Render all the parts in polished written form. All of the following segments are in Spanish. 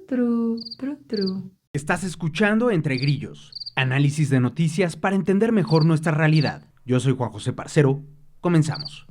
Tru. Estás escuchando Entre Grillos, análisis de noticias para entender mejor nuestra realidad. Yo soy Juan José Parcero, comenzamos.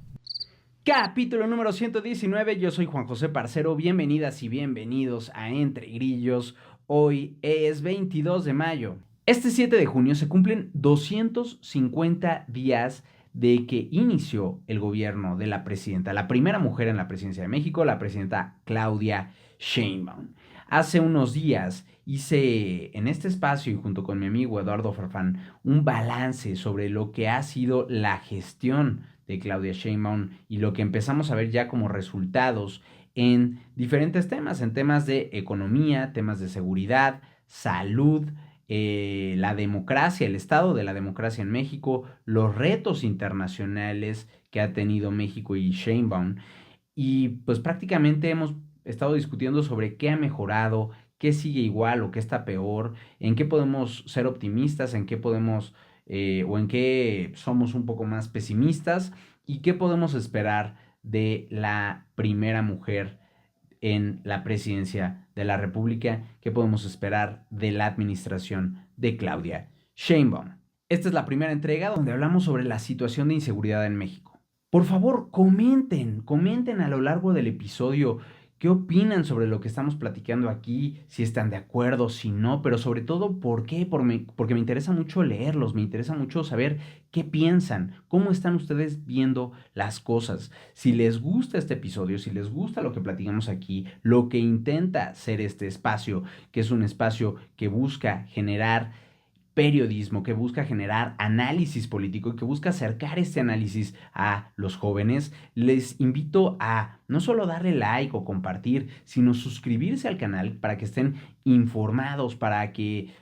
Capítulo número 119, yo soy Juan José Parcero, bienvenidas y bienvenidos a Entre Grillos. Hoy es 22 de mayo. Este 7 de junio se cumplen 250 días de que inició el gobierno de la presidenta, la primera mujer en la presidencia de México, la presidenta Claudia Sheinbaum. Hace unos días hice en este espacio y junto con mi amigo Eduardo Farfán un balance sobre lo que ha sido la gestión de Claudia Sheinbaum y lo que empezamos a ver ya como resultados en diferentes temas, en temas de economía, temas de seguridad, salud, la democracia, el estado de la democracia en México, los retos internacionales que ha tenido México y Sheinbaum. Y pues prácticamente hemos estado discutiendo sobre qué ha mejorado, qué sigue igual o qué está peor, en qué podemos ser optimistas, en qué podemos o en qué somos un poco más pesimistas y qué podemos esperar de la primera mujer en la presidencia de la República, qué podemos esperar de la administración de Claudia Sheinbaum. Esta es la primera entrega donde hablamos sobre la situación de inseguridad en México. Por favor, comenten a lo largo del episodio qué opinan sobre lo que estamos platicando aquí, si están de acuerdo, si no, pero sobre todo por qué, porque me interesa mucho leerlos, me interesa mucho saber qué piensan, cómo están ustedes viendo las cosas. Si les gusta este episodio, si les gusta lo que platicamos aquí, lo que intenta ser este espacio, que es un espacio que busca generar periodismo, que busca generar análisis político y que busca acercar este análisis a los jóvenes, les invito a no solo darle like o compartir, sino suscribirse al canal para que estén informados, para que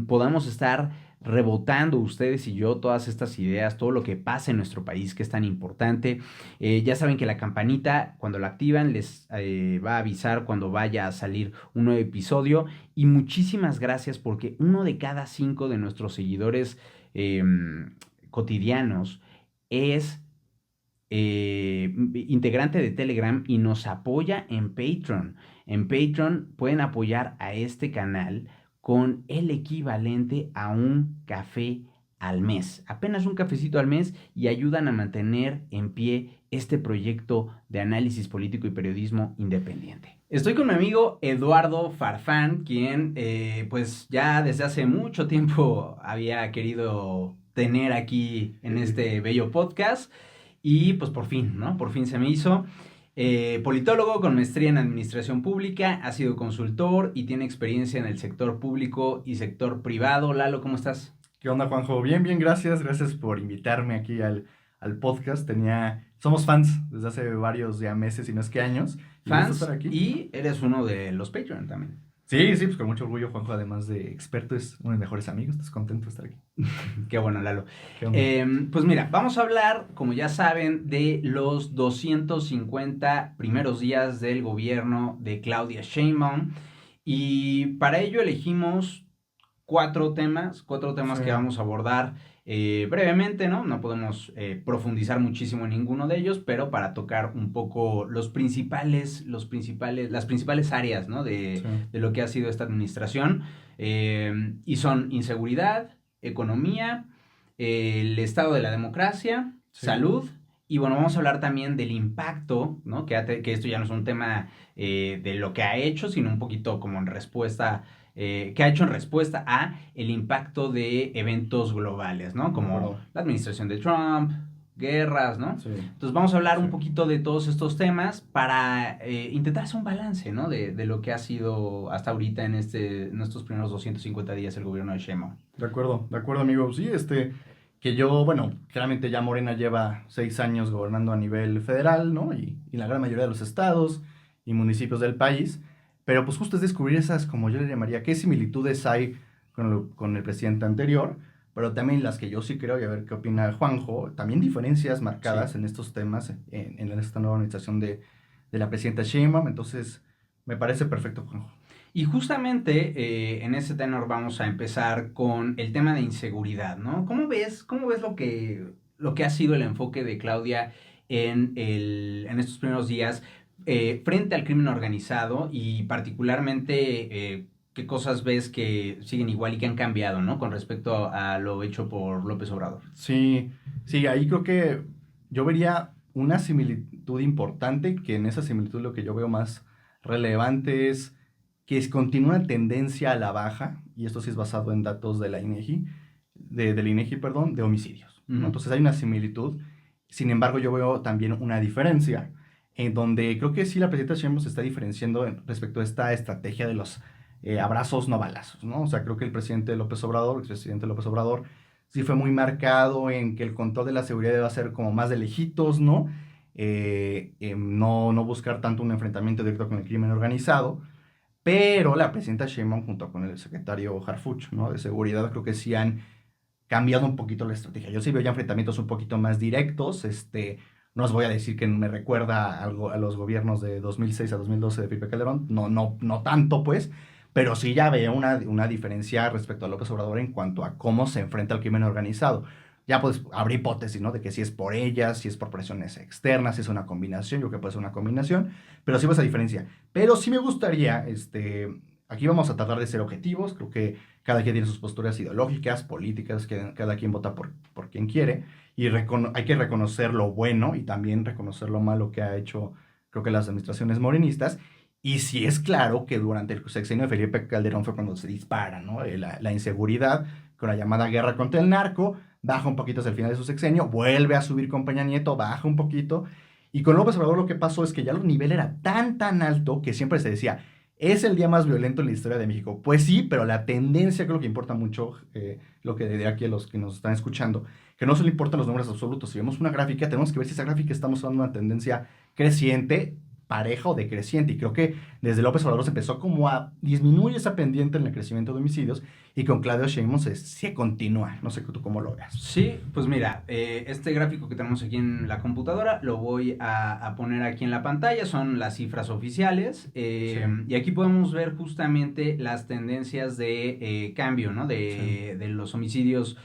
podamos estar rebotando ustedes y yo todas estas ideas, todo lo que pasa en nuestro país que es tan importante. Ya saben que la campanita, cuando la activan, les va a avisar cuando vaya a salir un nuevo episodio. Y muchísimas gracias porque uno de cada 5 de nuestros seguidores cotidianos es integrante de Telegram y nos apoya en Patreon. En Patreon pueden apoyar a este canal con el equivalente a un café al mes. Apenas un cafecito al mes y ayudan a mantener en pie este proyecto de análisis político y periodismo independiente. Estoy con mi amigo Eduardo Farfán, quien pues ya desde hace mucho tiempo había querido tener aquí en este bello podcast. Y pues por fin, ¿no? Por fin se me hizo. Politólogo con maestría en administración pública, ha sido consultor y tiene experiencia en el sector público y sector privado. Lalo, ¿cómo estás? ¿Qué onda, Juanjo? Bien, gracias. Gracias por invitarme aquí al podcast. Somos fans desde hace varios ya meses, y no es que años. Fans estar aquí. Y eres uno de los Patreon también. Sí, pues con mucho orgullo, Juanjo, además de experto, es uno de mis mejores amigos. Estás contento de estar aquí. Qué bueno, Lalo. ¿Qué onda? Pues mira, vamos a hablar, como ya saben, de los 250 primeros días del gobierno de Claudia Sheinbaum. Y para ello elegimos cuatro temas sí, que vamos a abordar brevemente, ¿no? No podemos profundizar muchísimo en ninguno de ellos, pero para tocar un poco las principales áreas, ¿no? De lo que ha sido esta administración. Y son inseguridad, economía, el estado de la democracia, salud. Y bueno, vamos a hablar también del impacto, ¿no? Que esto ya no es un tema de lo que ha hecho, sino un poquito como en respuesta, que ha hecho en respuesta a el impacto de eventos globales, ¿no? Como la administración de Trump, guerras, ¿no? Sí. Entonces vamos a hablar un poquito de todos estos temas para intentar hacer un balance, ¿no? De lo que ha sido hasta ahorita en estos primeros 250 días el gobierno de Sheinbaum. De acuerdo, amigo. Sí, que yo, bueno, claramente ya Morena lleva 6 años gobernando a nivel federal, ¿no? Y la gran mayoría de los estados y municipios del país. Pero pues justo es descubrir esas, como yo le llamaría, qué similitudes hay con el presidente anterior, pero también las que yo sí creo, y a ver qué opina Juanjo, también diferencias marcadas en estos temas, en esta nueva administración de la presidenta Sheinbaum. Entonces, me parece perfecto, Juanjo. Y justamente en ese tenor vamos a empezar con el tema de inseguridad, ¿no? ¿Cómo ves lo que ha sido el enfoque de Claudia en estos primeros días? frente al crimen organizado y particularmente qué cosas ves que siguen igual y que han cambiado, ¿no? Con respecto a lo hecho por López Obrador. Sí, sí, ahí creo que yo vería una similitud importante, que en esa similitud lo que yo veo más relevante es que continúa una tendencia a la baja, y esto sí es basado en datos de la INEGI, del INEGI, perdón, de homicidios, ¿no? Ujú. Entonces hay una similitud, sin embargo yo veo también una diferencia, en donde creo que sí la presidenta Sheinbaum se está diferenciando respecto a esta estrategia de los abrazos no balazos, ¿no? O sea, creo que el presidente López Obrador, el presidente López Obrador, sí fue muy marcado en que el control de la seguridad debe ser como más de lejitos, ¿no? No buscar tanto un enfrentamiento directo con el crimen organizado, pero la presidenta Sheinbaum junto con el secretario Harfuch, ¿no? De seguridad, creo que sí han cambiado un poquito la estrategia. Yo sí veo ya enfrentamientos un poquito más directos, no os voy a decir que me recuerda algo a los gobiernos de 2006 a 2012 de Felipe Calderón, no tanto pues, pero sí ya veo una diferencia respecto a López Obrador en cuanto a cómo se enfrenta al crimen organizado. Ya pues habrá hipótesis, ¿no? De que si es por ellas, si es por presiones externas, si es una combinación, yo creo que puede ser una combinación, pero sí veo esa diferencia. Pero sí me gustaría, aquí vamos a tratar de ser objetivos, creo que cada quien tiene sus posturas ideológicas, políticas, que cada quien vota por quien quiere, y hay que reconocer lo bueno y también reconocer lo malo que ha hecho, creo que las administraciones morenistas, y sí es claro que durante el sexenio de Felipe Calderón fue cuando se dispara, ¿no? La inseguridad con la llamada guerra contra el narco, baja un poquito hacia el final de su sexenio, vuelve a subir con Peña Nieto, baja un poquito, y con López Obrador lo que pasó es que ya el nivel era tan alto que siempre se decía, es el día más violento en la historia de México. Pues sí, pero la tendencia creo que importa mucho, lo que diré aquí a los que nos están escuchando, que no solo importan los números absolutos. Si vemos una gráfica, tenemos que ver si esa gráfica estamos dando una tendencia creciente, pareja o decreciente. Y creo que desde López Obrador se empezó como a disminuir esa pendiente en el crecimiento de homicidios y con Claudio Sheinbaum se continúa. No sé tú cómo lo veas. Sí, pues mira, este gráfico que tenemos aquí en la computadora lo voy a poner aquí en la pantalla, son las cifras oficiales Sí. y aquí podemos ver justamente las tendencias de cambio, ¿no? Sí. De los homicidios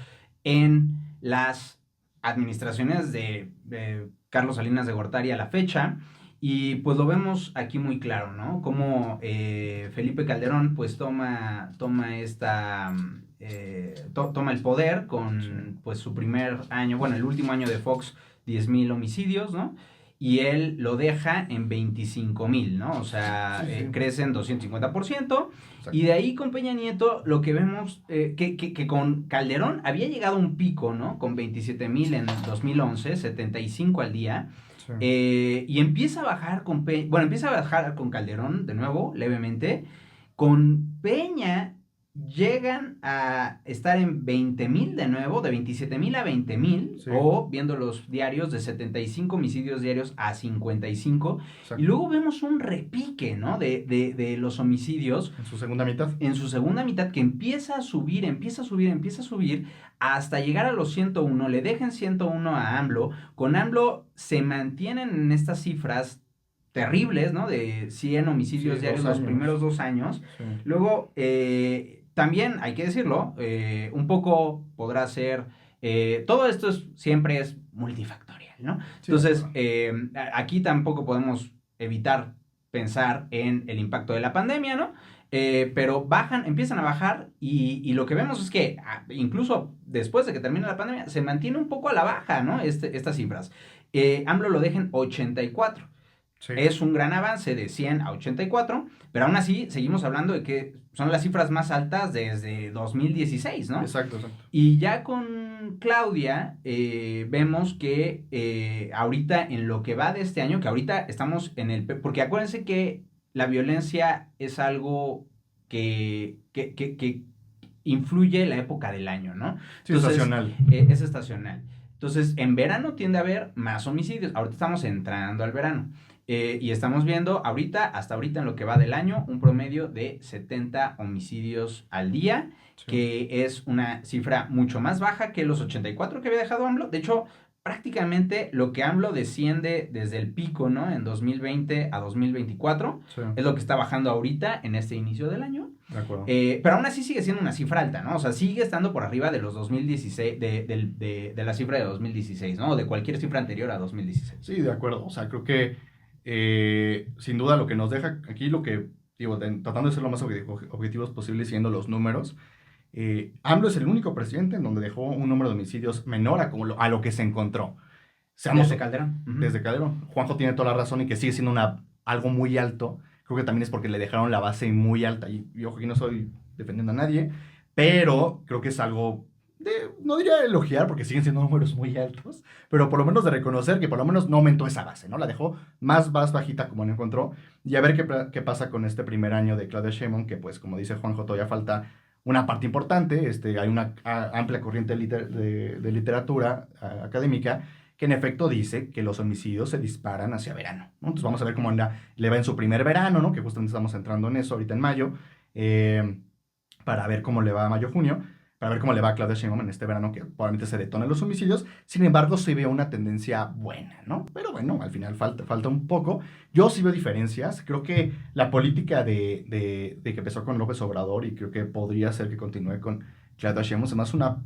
en las administraciones de Carlos Salinas de Gortari a la fecha. Y pues lo vemos aquí muy claro, ¿no? Como Felipe Calderón pues toma esta... toma el poder con pues su primer año, bueno, el último año de Fox, 10,000 homicidios, ¿no? Y él lo deja en 25,000, ¿no? O sea, Sí. crece en 250%. Exacto. Y de ahí con Peña Nieto lo que vemos, que con Calderón había llegado a un pico, ¿no? Con 27,000 en 2011, 75 al día. Sí. Y empieza a bajar empieza a bajar con Calderón de nuevo, levemente. Con Peña llegan a estar en 20,000 de nuevo, de 27,000 a 20,000, Sí. o viendo los diarios de 75 homicidios diarios a 55. Exacto. Y luego vemos un repique, ¿no? De los homicidios En su segunda mitad. en su segunda mitad, que empieza a subir, hasta llegar a los 101, le dejan 101 a AMLO. Con AMLO se mantienen en estas cifras terribles, ¿no? De 100 homicidios Sí, diarios 2 los años. primeros 2 años. Sí. Luego, también hay que decirlo, un poco podrá ser, todo esto siempre es multifactorial, ¿no? Sí, Entonces, claro. aquí tampoco podemos evitar pensar en el impacto de la pandemia, ¿no? Pero empiezan a bajar y lo que vemos es que incluso después de que termine la pandemia se mantiene un poco a la baja, ¿no? Estas cifras. AMLO lo deja en 84. Sí. Es un gran avance de 100 a 84, pero aún así seguimos hablando de que son las cifras más altas desde 2016, ¿no? Exacto. Y ya con Claudia vemos que ahorita en lo que va de este año, que ahorita estamos en el... Porque acuérdense que la violencia es algo que influye la época del año, ¿no? Sí, Entonces, estacional. es estacional. Entonces, en verano tiende a haber más homicidios. Ahorita estamos entrando al verano. Y estamos viendo hasta ahorita en lo que va del año, un promedio de 70 homicidios al día, Sí. que es una cifra mucho más baja que los 84 que había dejado AMLO. De hecho, prácticamente lo que AMLO desciende desde el pico, ¿no? En 2020 a 2024, Sí. es lo que está bajando ahorita en este inicio del año. De acuerdo. Pero aún así sigue siendo una cifra alta, ¿no? O sea, sigue estando por arriba de los 2016, de la cifra de 2016, ¿no? O de cualquier cifra anterior a 2016. Sí, de acuerdo. O sea, creo que sin duda lo que nos deja aquí, lo que, digo, tratando de ser lo más objetivos posible, siguiendo los números, AMLO es el único presidente en donde dejó un número de homicidios menor a lo que se encontró. Desde Calderón. Desde Calderón. Juanjo tiene toda la razón y que sigue siendo algo muy alto. Creo que también es porque le dejaron la base muy alta. Y ojo, aquí no estoy defendiendo a nadie, pero creo que es algo no diría elogiar porque siguen siendo números muy altos, pero por lo menos de reconocer que por lo menos no aumentó esa base, ¿no? La dejó más bajita como no encontró. Y a ver qué pasa con este primer año de Claudia Sheinbaum, que pues como dice Juanjo, todavía falta una parte importante. Hay una amplia corriente de literatura académica que en efecto dice que los homicidios se disparan hacia verano, ¿no? Entonces vamos a ver cómo le va en su primer verano, ¿no? Que justamente estamos entrando en eso ahorita en mayo, para ver cómo le va a mayo-junio, para ver cómo le va a Claudia Sheinbaum en este verano, que probablemente se detonen los homicidios. Sin embargo, sí veo una tendencia buena, ¿no? Pero bueno, al final falta un poco. Yo sí veo diferencias. Creo que la política de que empezó con López Obrador, y creo que podría ser que continúe con Claudia Sheinbaum, se me hace una...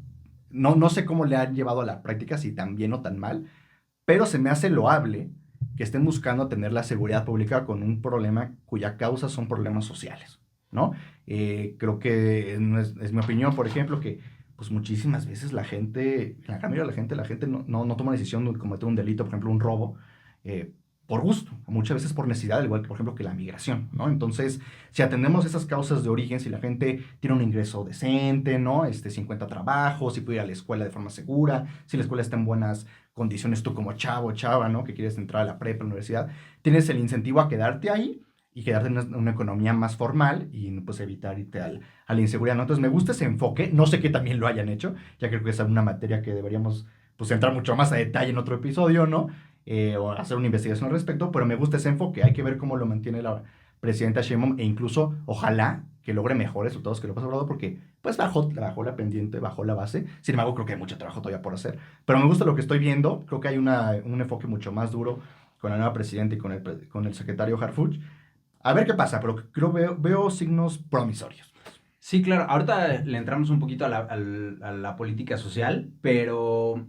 No sé cómo le han llevado a la práctica, si tan bien o tan mal, pero se me hace loable que estén buscando tener la seguridad pública con un problema cuya causa son problemas sociales, ¿no? Creo que es mi opinión, por ejemplo, que pues muchísimas veces la gran mayoría de la gente no toma la decisión de cometer un delito, por ejemplo, un robo, por gusto, muchas veces por necesidad, al igual que, por ejemplo, que la migración, ¿no? Entonces, si atendemos esas causas de origen, si la gente tiene un ingreso decente, ¿no? Si encuentra trabajo, si puede ir a la escuela de forma segura, si la escuela está en buenas condiciones, tú como chavo, chava, ¿no? Que quieres entrar a la prepa, a la universidad, tienes el incentivo a quedarte ahí y quedarte en una economía más formal y pues evitar irte a la inseguridad, ¿no? Entonces me gusta ese enfoque, no sé qué también lo hayan hecho, ya creo que es una materia que deberíamos pues entrar mucho más a detalle en otro episodio, ¿no? O hacer una investigación al respecto, pero me gusta ese enfoque, hay que ver cómo lo mantiene la presidenta Sheinbaum e incluso ojalá que logre mejores resultados que lo pasado, porque pues bajó la pendiente, bajó la base. Sin embargo, creo que hay mucho trabajo todavía por hacer, pero me gusta lo que estoy viendo. Creo que hay un enfoque mucho más duro con la nueva presidenta y con el secretario Harfuch. A ver qué pasa, pero veo signos promisorios. Sí, claro. Ahorita le entramos un poquito a la política social, pero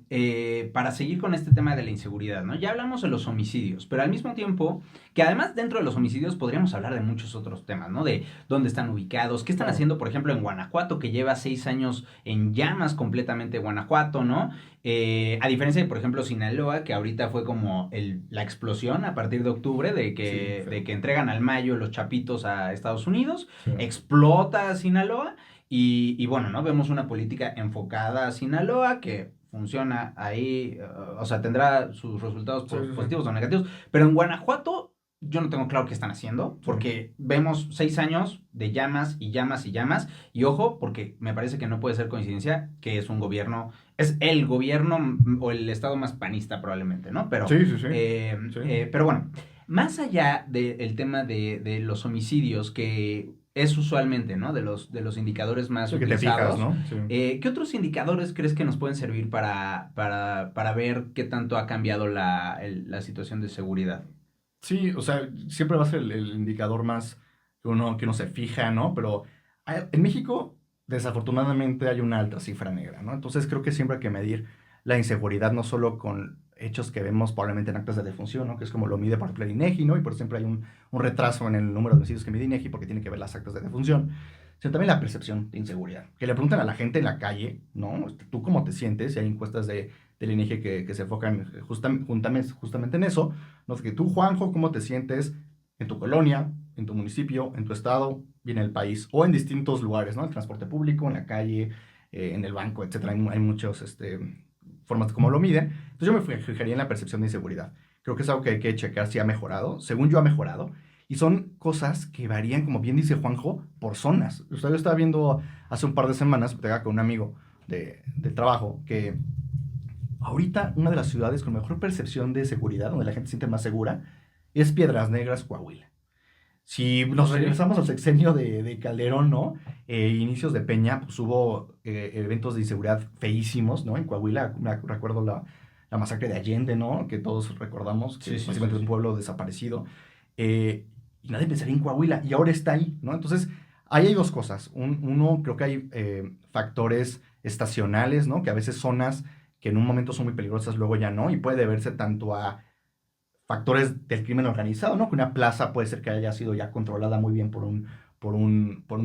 para seguir con este tema de la inseguridad, ¿no? Ya hablamos de los homicidios, pero al mismo tiempo, que además dentro de los homicidios podríamos hablar de muchos otros temas, ¿no? De dónde están ubicados, qué están haciendo, por ejemplo, en Guanajuato, que lleva 6 años en llamas completamente Guanajuato, ¿no? A diferencia de, por ejemplo, Sinaloa, que ahorita fue como la explosión a partir de octubre, de que entregan al Mayo los chapitos a Estados Unidos, Sí. explota Sinaloa y bueno, ¿no? Vemos una política enfocada a Sinaloa que funciona ahí, o sea, tendrá sus resultados positivos o negativos, pero en Guanajuato yo no tengo claro qué están haciendo, porque vemos 6 años de llamas y llamas y llamas, y ojo, porque me parece que no puede ser coincidencia que es el gobierno o el estado más panista probablemente, ¿no? Pero, Sí. pero bueno, más allá del tema de los homicidios, que es usualmente, ¿no? De los indicadores más Sí, que te utilizados. fijas, ¿no? Sí. ¿Qué otros indicadores crees que nos pueden servir para ver qué tanto ha cambiado la situación de seguridad? Sí, o sea, siempre va a ser el indicador más que uno se fija, ¿no? Pero en México, desafortunadamente, hay una alta cifra negra, ¿no? Entonces creo que siempre hay que medir la inseguridad no solo con hechos que vemos probablemente en actas de defunción, ¿no? Que es como lo mide, por ejemplo, el INEGI, ¿no? Y por siempre hay un retraso en el número de homicidios que mide INEGI porque tiene que ver las actas de defunción, sino también la percepción de inseguridad. Que le preguntan a la gente en la calle, ¿no? ¿Tú cómo te sientes? Y hay encuestas del INEGI que se enfocan justamente en eso, ¿no? Que tú, Juanjo, ¿cómo te sientes en tu colonia, en tu municipio, en tu estado y en el país? O en distintos lugares, ¿no? En el transporte público, en la calle, en el banco, etcétera. Hay muchas formas de cómo lo miden. Entonces yo me fijaría en la percepción de inseguridad. Creo que es algo que hay que checar si ha mejorado. Según yo, ha mejorado. Y son cosas que varían, como bien dice Juanjo, por zonas. Yo estaba viendo hace un par de semanas, con un amigo del trabajo, que ahorita una de las ciudades con mejor percepción de seguridad, donde la gente se siente más segura, es Piedras Negras, Coahuila. Si nos regresamos al sexenio de Calderón, ¿no? Inicios de Peña, pues hubo eventos de inseguridad feísimos, ¿no? En Coahuila, recuerdo la masacre de Allende, ¿no? Que todos recordamos, que básicamente es un pueblo desaparecido. Y nadie pensaría en Coahuila, y ahora está ahí, ¿no? Entonces, ahí hay dos cosas. Uno, creo que hay factores estacionales, ¿no? Que a veces zonas que en un momento son muy peligrosas, luego ya no, y puede deberse tanto a factores del crimen organizado, ¿no? Que una plaza puede ser que haya sido ya controlada muy bien por un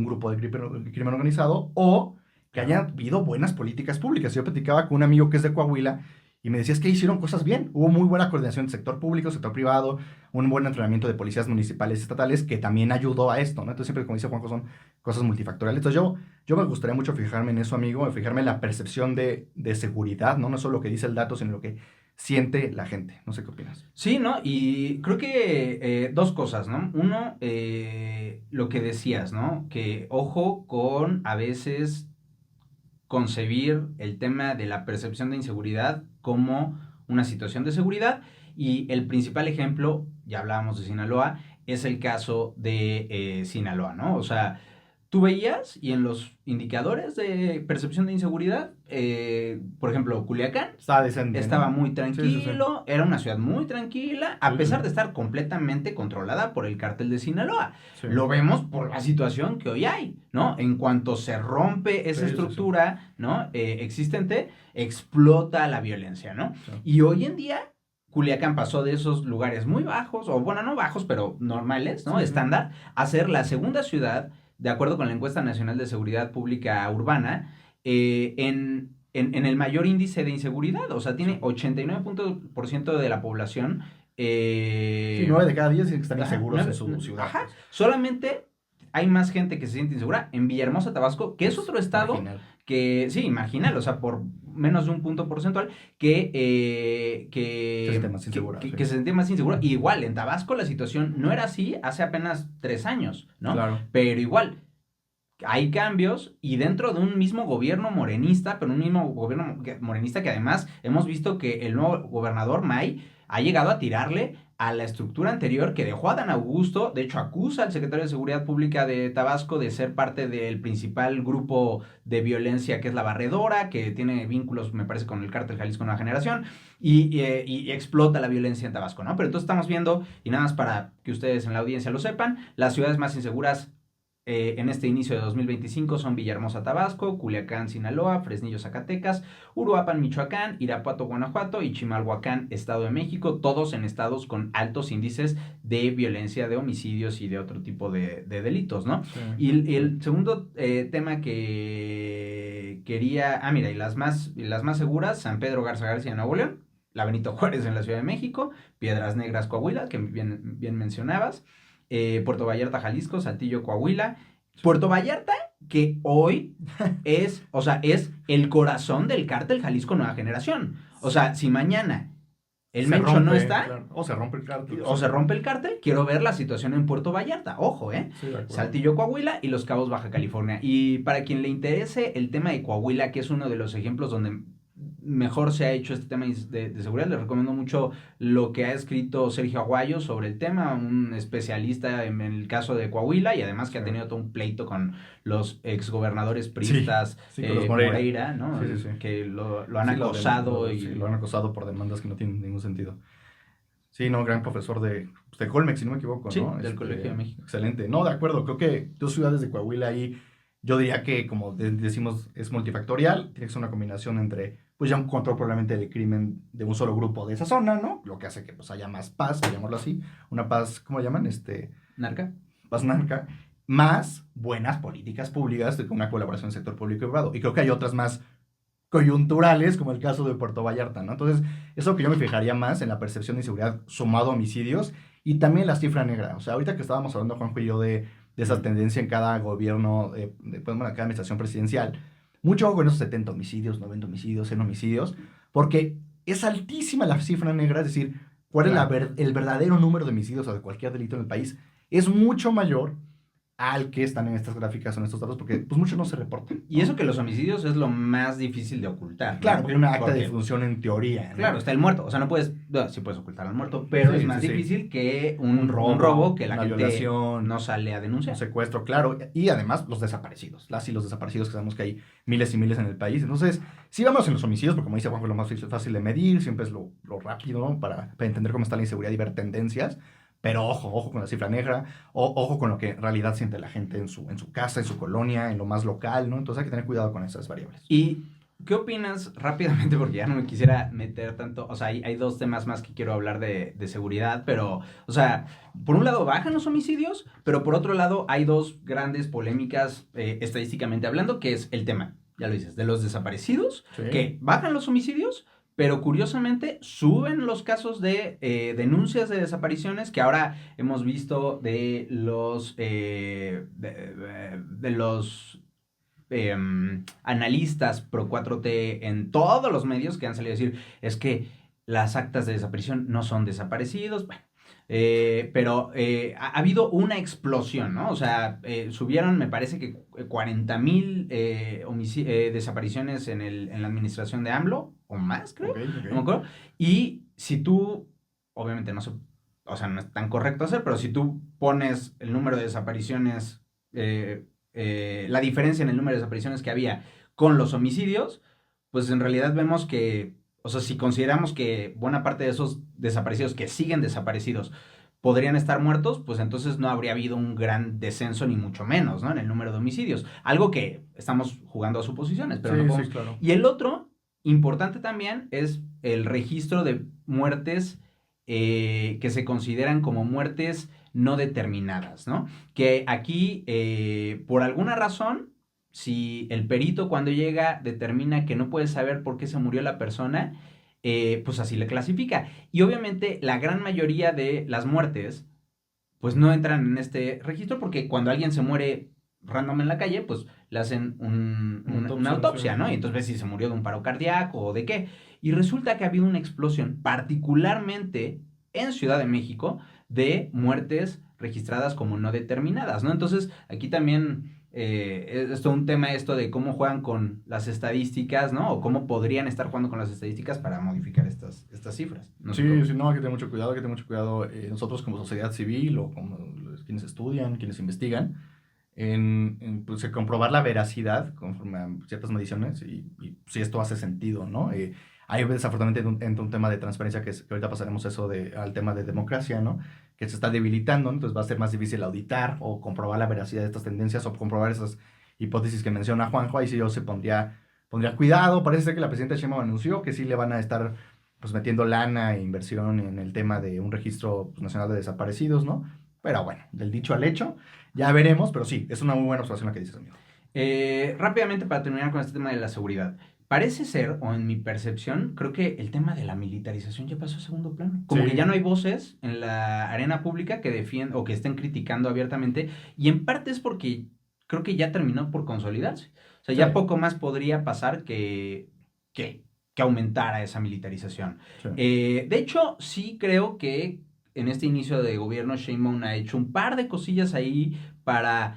grupo de crimen organizado, o que haya habido buenas políticas públicas. Yo platicaba con un amigo que es de Coahuila y me decía, es que hicieron cosas bien. Hubo muy buena coordinación del sector público, sector privado, un buen entrenamiento de policías municipales y estatales que también ayudó a esto, ¿no? Entonces siempre, como dice Juanjo, son cosas multifactoriales. Entonces yo me gustaría mucho fijarme en eso, amigo, fijarme en la percepción de seguridad, ¿no? No solo lo que dice el dato, sino lo que siente la gente. No sé qué opinas. Sí, ¿no? Y creo que dos cosas, ¿no? Uno, lo que decías, ¿no? Que ojo con a veces concebir el tema de la percepción de inseguridad como una situación de seguridad. Y el principal ejemplo, ya hablábamos de Sinaloa, es el caso de Sinaloa, ¿no? O sea, tú veías y en los indicadores de percepción de inseguridad, por ejemplo, Culiacán Está decente, estaba ¿no? muy Sí, tranquilo, sí, sí. era una ciudad muy tranquila, a Sí, pesar sí. de estar completamente controlada por el cártel de Sinaloa. Sí. Lo vemos por la situación que hoy hay, ¿no? En cuanto se rompe esa Sí, sí, sí. estructura, ¿no? Existente, explota la violencia, ¿no? Sí. Y hoy en día, Culiacán pasó de esos lugares muy bajos, o bueno, no bajos, pero normales, ¿no? Sí, sí. Estándar, a ser la segunda ciudad, de acuerdo con la encuesta nacional de seguridad pública urbana, en el mayor índice de inseguridad. O sea, tiene Sí. 89% de la población. Sí, 9 de cada 10 dicen que están Ajá, inseguros en su ciudad. ajá. Pues. Solamente hay más gente que se siente insegura en Villahermosa, Tabasco, que es otro estado Marginal. que, sí, marginal, o sea, por menos de un punto porcentual, Se siente más insegura, sí. que se sentía más insegura. Y igual, en Tabasco la situación no era así hace apenas 3 años, ¿no? Claro. Pero igual, hay cambios y dentro de un mismo gobierno morenista, pero un mismo gobierno morenista que además hemos visto que el nuevo gobernador May ha llegado a tirarle a la estructura anterior que dejó a Dan Augusto. De hecho, acusa al secretario de Seguridad Pública de Tabasco de ser parte del principal grupo de violencia que es la Barredora, que tiene vínculos, me parece, con el cártel Jalisco Nueva Generación, y explota la violencia en Tabasco, ¿no? Pero entonces estamos viendo, y nada más para que ustedes en la audiencia lo sepan, las ciudades más inseguras en este inicio de 2025 son Villahermosa, Tabasco, Culiacán, Sinaloa, Fresnillo, Zacatecas, Uruapan, Michoacán, Irapuato, Guanajuato y Chimalhuacán, Estado de México, todos en estados con altos índices de violencia, de homicidios y de otro tipo de delitos, ¿no? Sí. Y el segundo tema que quería, mira, y las más seguras, San Pedro Garza García, Nuevo León, la Benito Juárez en la Ciudad de México, Piedras Negras, Coahuila, que bien mencionabas, Puerto Vallarta, Jalisco, Saltillo, Coahuila. Puerto Vallarta, que hoy es, o sea, es el corazón del cártel Jalisco Nueva Generación. O sea, si mañana el Mencho no está, claro. O se rompe el cártel. o se rompe el cártel, quiero ver la situación en Puerto Vallarta. Ojo, Sí, de acuerdo. Saltillo, Coahuila y Los Cabos, Baja California. Y para quien le interese el tema de Coahuila, que es uno de los ejemplos donde mejor se ha hecho este tema de seguridad, les recomiendo mucho lo que ha escrito Sergio Aguayo sobre el tema, un especialista en el caso de Coahuila y además que ha tenido todo un pleito con los exgobernadores priistas, sí, con los Moreira, ¿no? Sí. Que lo han Sí, acosado. sí, lo han acosado por demandas que no tienen ningún sentido. Sí, no, gran profesor de Colmex, si no me equivoco, Sí, ¿no? del Colegio de México. Excelente. No, de acuerdo, creo que dos ciudades de Coahuila ahí, yo diría que, como decimos, es multifactorial, tiene que ser una combinación entre, pues ya un control probablemente del crimen de un solo grupo de esa zona, ¿no? Lo que hace que pues haya más paz, por llamarlo así, una paz, ¿cómo le llaman? ¿Narca? Paz narca, más buenas políticas públicas de una colaboración del sector público y privado. Y creo que hay otras más coyunturales, como el caso de Puerto Vallarta, ¿no? Entonces, eso que yo me fijaría más en la percepción de inseguridad sumado a homicidios y también la cifra negra. O sea, ahorita que estábamos hablando, Juanjo y yo, de esa tendencia en cada gobierno, pues, bueno, cada administración presidencial, mucho ojo con esos 70 homicidios, 90 homicidios, 100 homicidios, porque es altísima la cifra negra, es decir, cuál es el verdadero número de homicidios o de cualquier delito en el país, es mucho mayor al que están en estas gráficas o en estos datos, porque pues muchos no se reportan, ¿no? Y eso que los homicidios es lo más difícil de ocultar, ¿no? Claro, porque hay una acta de Porque, defunción en teoría, ¿no? claro, está el muerto. O sea, no puedes, sí puedes ocultar al muerto, pero Sí, es más sí, sí. difícil que un robo que la una gente violación, no sale a un denunciar. secuestro, claro, y además los desaparecidos, las y los desaparecidos, que sabemos que hay miles y miles en el país. Entonces, sí vamos en los homicidios, porque como dice Juanjo, lo más fácil de medir, siempre es lo rápido, ¿no? Para entender cómo está la inseguridad y ver tendencias. Pero ojo con la cifra negra, ojo con lo que en realidad siente la gente en su casa, en su colonia, en lo más local, ¿no? Entonces hay que tener cuidado con esas variables. Y ¿Qué opinas rápidamente? Porque ya no me quisiera meter tanto. O sea, hay dos temas más que quiero hablar de seguridad, pero, o sea, por un lado bajan los homicidios, pero por otro lado hay dos grandes polémicas estadísticamente hablando, que es el tema, ya lo dices, de los desaparecidos, Sí. que bajan los homicidios, pero curiosamente suben los casos de denuncias de desapariciones que ahora hemos visto de los analistas pro 4T en todos los medios que han salido a decir es que las actas de desaparición no son desaparecidos. Bueno, pero ha habido una explosión, ¿no? O sea, subieron, me parece que 40,000 desapariciones en la administración de AMLO, o más, creo, Ok, no me ok. acuerdo. Y si tú, obviamente no sé, o sea, no es tan correcto hacer, pero si tú pones el número de desapariciones la diferencia en el número de desapariciones que había con los homicidios, pues en realidad vemos que, o sea, si consideramos que buena parte de esos desaparecidos que siguen desaparecidos podrían estar muertos, pues entonces no habría habido un gran descenso ni mucho menos, ¿no? En el número de homicidios. Algo que estamos jugando a suposiciones, pero no Sí, sí, podemos... claro. Y el otro, importante también, es el registro de muertes que se consideran como muertes no determinadas, ¿no? Que aquí, por alguna razón, si el perito cuando llega determina que no puede saber por qué se murió la persona, pues así le clasifica. Y obviamente la gran mayoría de las muertes, pues no entran en este registro porque cuando alguien se muere random en la calle, pues le hacen una Autopsia, sí. autopsia, ¿no? Y entonces ves si se murió de un paro cardíaco o de qué. Y resulta que ha habido una explosión, particularmente en Ciudad de México, de muertes registradas como no determinadas, ¿no? Entonces, aquí también es todo un tema esto de cómo juegan con las estadísticas, ¿no? O cómo podrían estar jugando con las estadísticas para modificar estas cifras. No sé qué Sí, sí, opinas. no, hay que tener mucho cuidado, hay que tener mucho cuidado nosotros como sociedad civil o como quienes estudian, quienes investigan, pues, comprobar la veracidad conforme a ciertas mediciones y si esto hace sentido, ¿no? Hay desafortunadamente entra un tema de transparencia que ahorita pasaremos eso al tema de democracia, ¿no? Que se está debilitando, ¿no? Entonces va a ser más difícil auditar o comprobar la veracidad de estas tendencias o comprobar esas hipótesis que menciona Juanjo. Ahí sí yo pondría cuidado. Parece ser que la presidenta Sheinbaum anunció que sí le van a estar pues metiendo lana e inversión en el tema de un registro pues, nacional de desaparecidos, ¿no? Pero bueno, del dicho al hecho, ya veremos, pero sí, es una muy buena observación la que dices, amigo. Rápidamente para terminar con este tema de la seguridad. Parece ser, o en mi percepción, creo que el tema de la militarización ya pasó a segundo plano. Como que ya no Sí, hay voces en la arena pública que defiendan o que estén criticando abiertamente. Y en parte es porque creo que ya terminó por consolidarse. O sea, sí, ya poco más podría pasar que, que aumentara esa militarización. sí. De hecho, sí creo que en este inicio de gobierno Sheinbaum ha hecho un par de cosillas ahí para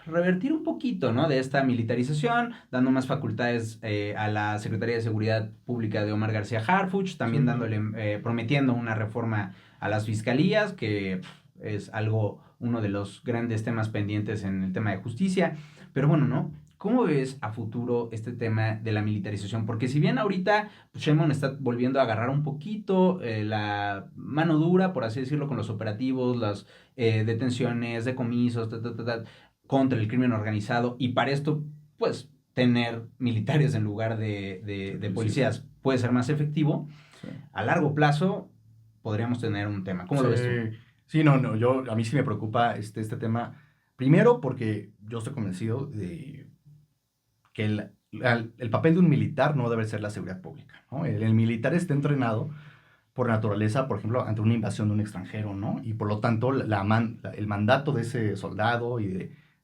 revertir un poquito, ¿no? De esta militarización, dando más facultades a la Secretaría de Seguridad Pública de Omar García Harfuch, Sí, también sí, sí. dándole, prometiendo una reforma a las fiscalías, que es algo, uno de los grandes temas pendientes en el tema de justicia. Pero bueno, ¿no? ¿Cómo ves a futuro este tema de la militarización? Porque si bien ahorita pues, Sheinbaum está volviendo a agarrar un poquito la mano dura, por así decirlo, con los operativos, las detenciones, decomisos, contra el crimen organizado y para esto, pues, tener militares en lugar de Policías. policías puede ser más efectivo, Sí. a largo plazo podríamos tener un tema. ¿Cómo Sí, lo ves tú? sí, no, no, a mí sí me preocupa este tema. Primero porque yo estoy convencido de que el papel de un militar no debe ser la seguridad pública, ¿no? El militar está entrenado por naturaleza, por ejemplo, ante una invasión de un extranjero, ¿no? Y por lo tanto, el mandato de ese soldado y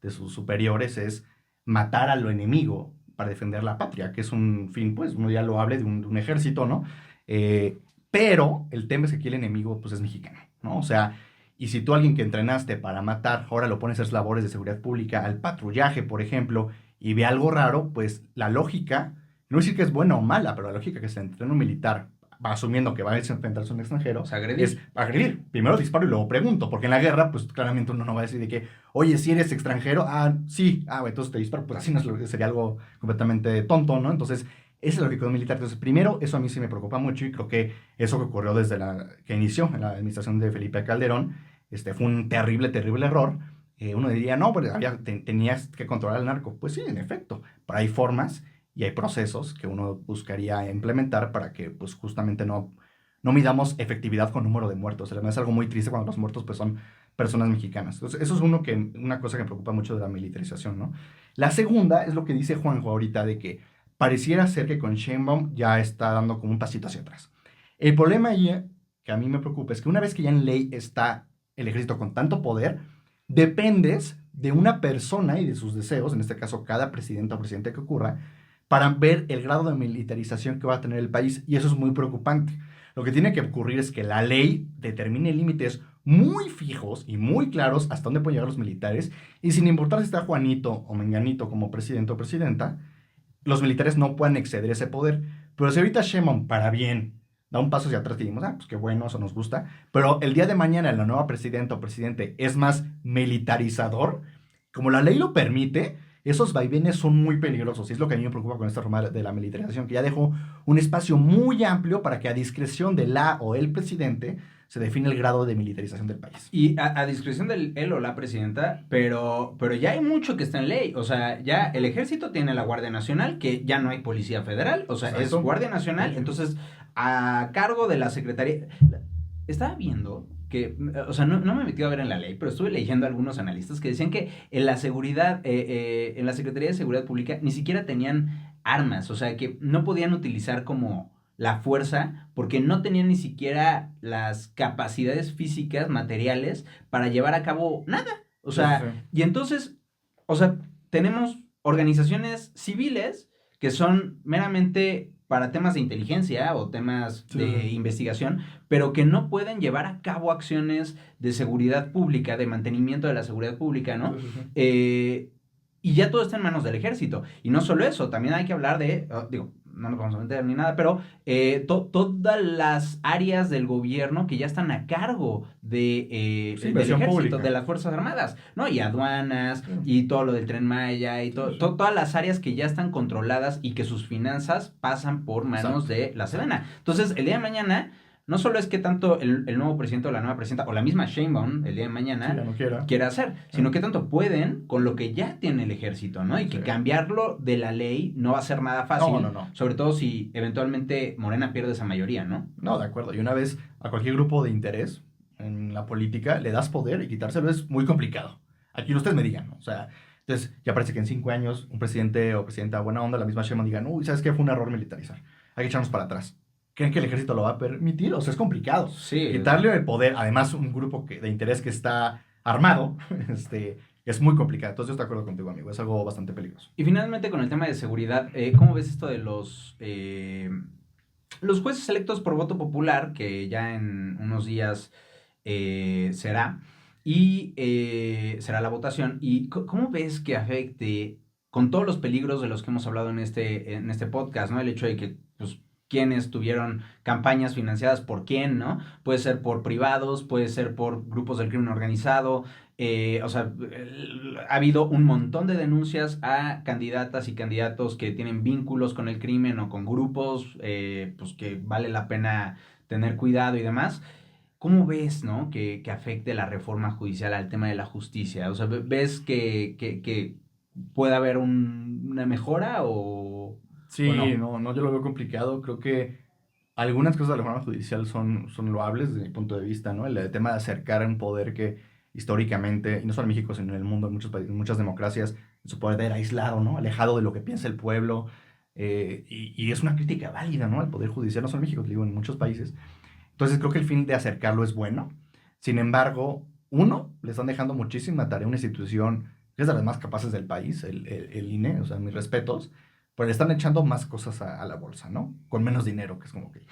de sus superiores es matar a lo enemigo para defender la patria, que es un fin, pues, muy loable de un ejército, ¿no? Eh, pero el tema es que aquí el enemigo, pues, es mexicano, ¿no? O sea, y si tú alguien que entrenaste para matar, ahora lo pones a hacer labores de seguridad pública, al patrullaje, por ejemplo, y ve algo raro, pues la lógica, no decir que es buena o mala, pero la lógica que se entrena un militar asumiendo que va a enfrentarse a un extranjero, Pues es agredir. agredir. Primero disparo y luego pregunto, porque en la guerra, pues claramente uno no va a decir de que, oye, si eres extranjero, sí, entonces te disparo, pues así no sería algo completamente tonto, ¿no? Entonces, esa es la lógica militar. Entonces, primero, eso a mí sí me preocupa mucho y creo que eso que ocurrió desde que inició en la administración de Felipe Calderón, fue un terrible, terrible error. Uno diría, no, pero tenías que controlar al narco. Pues sí, en efecto, pero hay formas y hay procesos que uno buscaría implementar para que pues justamente no midamos efectividad con número de muertos. O sea, es algo muy triste cuando los muertos pues son personas mexicanas. Entonces, eso es una cosa que me preocupa mucho de la militarización, ¿no? La segunda es lo que dice Juanjo ahorita, de que pareciera ser que con Sheinbaum ya está dando como un pasito hacia atrás. El problema ahí, que a mí me preocupa, es que una vez que ya en ley está el ejército con tanto poder, dependes de una persona y de sus deseos, en este caso cada presidente o presidente que ocurra, para ver el grado de militarización que va a tener el país, y eso es muy preocupante. Lo que tiene que ocurrir es que la ley determine límites muy fijos y muy claros hasta dónde pueden llegar los militares, y sin importar si está Juanito o Menganito como presidente o presidenta, los militares no pueden exceder ese poder. Pero si ahorita Sheinbaum, para bien, da un paso hacia atrás y decimos, pues qué bueno, eso nos gusta, pero el día de mañana la nueva presidenta o presidente es más militarizador, como la ley lo permite, esos vaivenes son muy peligrosos. Y es lo que a mí me preocupa con esta reforma de la militarización, que ya dejó un espacio muy amplio para que a discreción de la o el presidente se define el grado de militarización del país. Y a discreción de él o la presidenta, pero ya hay mucho que está en ley. O sea, ya el ejército tiene la Guardia Nacional, que ya no hay Policía Federal, o sea, Exacto. es Guardia Nacional. Entonces, a cargo de la Secretaría... Estaba viendo que, o sea, no me he metido a ver en la ley, pero estuve leyendo a algunos analistas que decían que en la seguridad, en la Secretaría de Seguridad Pública ni siquiera tenían armas, o sea, que no podían utilizar como la fuerza porque no tenían ni siquiera las capacidades físicas, materiales para llevar a cabo nada. O sea, Sí, sí. y entonces, o sea, tenemos organizaciones civiles que son meramente para temas de inteligencia o temas Sí, de sí. investigación, pero que no pueden llevar a cabo acciones de seguridad pública, de mantenimiento de la seguridad pública, ¿no? Sí, sí, sí. Y ya todo está en manos del ejército. Y no solo eso, también hay que hablar de, digo, no nos vamos a meter ni nada, pero todas las áreas del gobierno que ya están a cargo Sí, del inversión ejército, pública. de las Fuerzas Armadas, ¿no? Y aduanas, Sí. y todo lo del Tren Maya, y Sí, sí. todas las áreas que ya están controladas y que sus finanzas pasan por manos Exacto. de la Sedena. Entonces, el día de mañana, no solo es que tanto el nuevo presidente o la nueva presidenta, o la misma Sheinbaum, el día de Sí, mañana, ya no quiera. quiere hacer, sino que tanto pueden con lo que ya tiene el ejército, ¿no? Y que Sí. cambiarlo de la ley no va a ser nada fácil, No. sobre todo si eventualmente Morena pierde esa mayoría, ¿no? No, de acuerdo. Y una vez a cualquier grupo de interés en la política le das poder y quitárselo es muy complicado. Aquí ustedes me digan, ¿no? O sea, entonces ya parece que en 5 años un presidente o presidenta buena onda, la misma Sheinbaum, digan, uy, ¿sabes qué? Fue un error militarizar. Hay que echarnos para atrás. ¿Creen que el ejército lo va a permitir? O sea, es complicado. Sí. Quitarle el poder, además un grupo de interés que está armado, es muy complicado. Entonces yo estoy de acuerdo contigo, amigo. Es algo bastante peligroso. Y finalmente con el tema de seguridad, ¿cómo ves esto de los jueces electos por voto popular, que ya en unos días será, y será la votación? ¿Y cómo ves que afecte, con todos los peligros de los que hemos hablado en este podcast, ¿no? El hecho de que, pues, quienes tuvieron campañas financiadas por quién, ¿no? Puede ser por privados, puede ser por grupos del crimen organizado. O sea, ha habido un montón de denuncias a candidatas y candidatos que tienen vínculos con el crimen o con grupos, pues que vale la pena tener cuidado y demás. ¿Cómo ves, no? Que afecte la reforma judicial al tema de la justicia. O sea, ¿ves que puede haber una mejora Sí, o no? no, yo lo veo complicado. Creo que algunas cosas de la reforma judicial son loables desde mi punto de vista, ¿no? El tema de acercar un poder que históricamente, y no solo en México, sino en el mundo, en muchos países, en muchas democracias, su poder era aislado, ¿no? Alejado de lo que piensa el pueblo. Y es una crítica válida, ¿no? Al poder judicial, no solo en México, te digo, en muchos países. Entonces creo que el fin de acercarlo es bueno. Sin embargo, uno, le están dejando muchísima tarea a una institución que es de las más capaces del país, el INE, o sea, mis respetos, pero le están echando más cosas a la bolsa, ¿no? Con menos dinero, que es como que...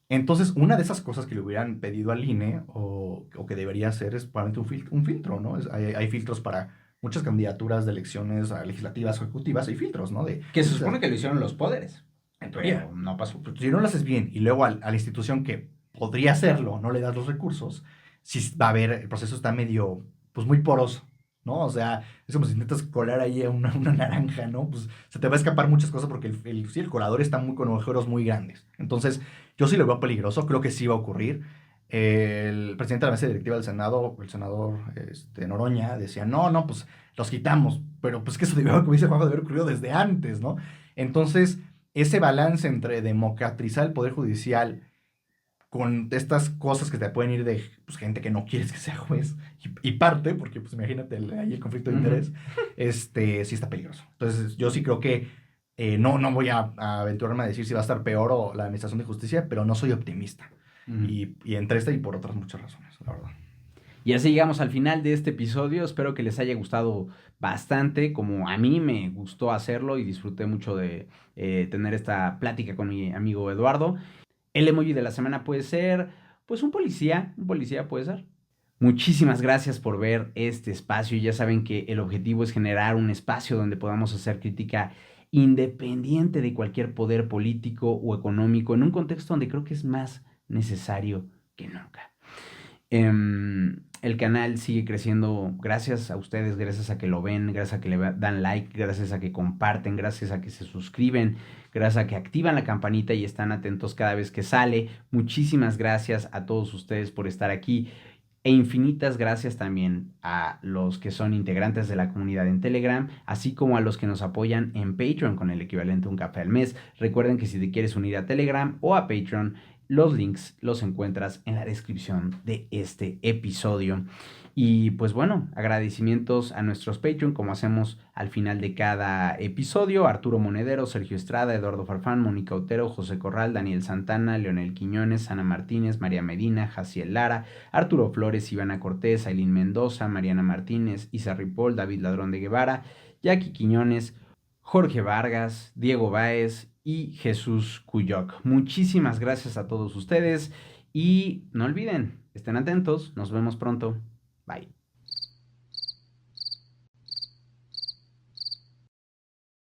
Entonces, una de esas cosas que le hubieran pedido al INE o que debería hacer es probablemente un filtro, ¿no? Hay filtros para muchas candidaturas de elecciones legislativas o ejecutivas, hay filtros, ¿no? Que se supone que lo hicieron los poderes. En teoría. Pero no pasó. Si no lo haces bien y luego a la institución que podría hacerlo no le das los recursos, sí va a haber, el proceso está medio, pues muy poroso, ¿no? O sea, es como si intentas colar ahí una naranja, ¿no? Pues se te va a escapar muchas cosas porque sí, el colador está muy con agujeros muy grandes. Entonces, yo sí lo veo peligroso, creo que sí va a ocurrir. el presidente de la mesa directiva del Senado, el senador Noroña, decía, no, pues los quitamos, pero pues que eso debió, como dice Juanjo, de haber ocurrido desde antes, ¿no? Entonces, ese balance entre democratizar el Poder Judicial con estas cosas que te pueden ir de pues, gente que no quieres que sea juez y parte, porque pues imagínate ahí el conflicto de interés, sí está peligroso. Entonces yo sí creo que no voy a aventurarme a decir si va a estar peor o la administración de justicia, pero no soy optimista. Y entre esta y por otras muchas razones, la verdad. Y así llegamos al final de este episodio. Espero que les haya gustado bastante, como a mí me gustó hacerlo y disfruté mucho de tener esta plática con mi amigo Eduardo. El emoji de la semana puede ser, pues un policía puede ser. Muchísimas gracias por ver este espacio. Ya saben que el objetivo es generar un espacio donde podamos hacer crítica independiente de cualquier poder político o económico, en un contexto donde creo que es más necesario que nunca. El canal sigue creciendo gracias a ustedes, gracias a que lo ven, gracias a que le dan like, gracias a que comparten, gracias a que se suscriben, gracias a que activan la campanita y están atentos cada vez que sale. Muchísimas gracias a todos ustedes por estar aquí. E infinitas gracias también a los que son integrantes de la comunidad en Telegram, así como a los que nos apoyan en Patreon con el equivalente a un café al mes. Recuerden que si te quieres unir a Telegram o a Patreon, los links los encuentras en la descripción de este episodio. Y pues bueno, agradecimientos a nuestros Patreon, como hacemos al final de cada episodio: Arturo Monedero, Sergio Estrada, Eduardo Farfán, Mónica Otero, José Corral, Daniel Santana, Leonel Quiñones, Ana Martínez, María Medina, Jaciel Lara, Arturo Flores, Ivana Cortés, Ailín Mendoza, Mariana Martínez, Isa Ripoll, David Ladrón de Guevara, Jackie Quiñones, Jorge Vargas, Diego Báez y Jesús Cuyoc. Muchísimas gracias a todos ustedes y no olviden, estén atentos, nos vemos pronto. Bye.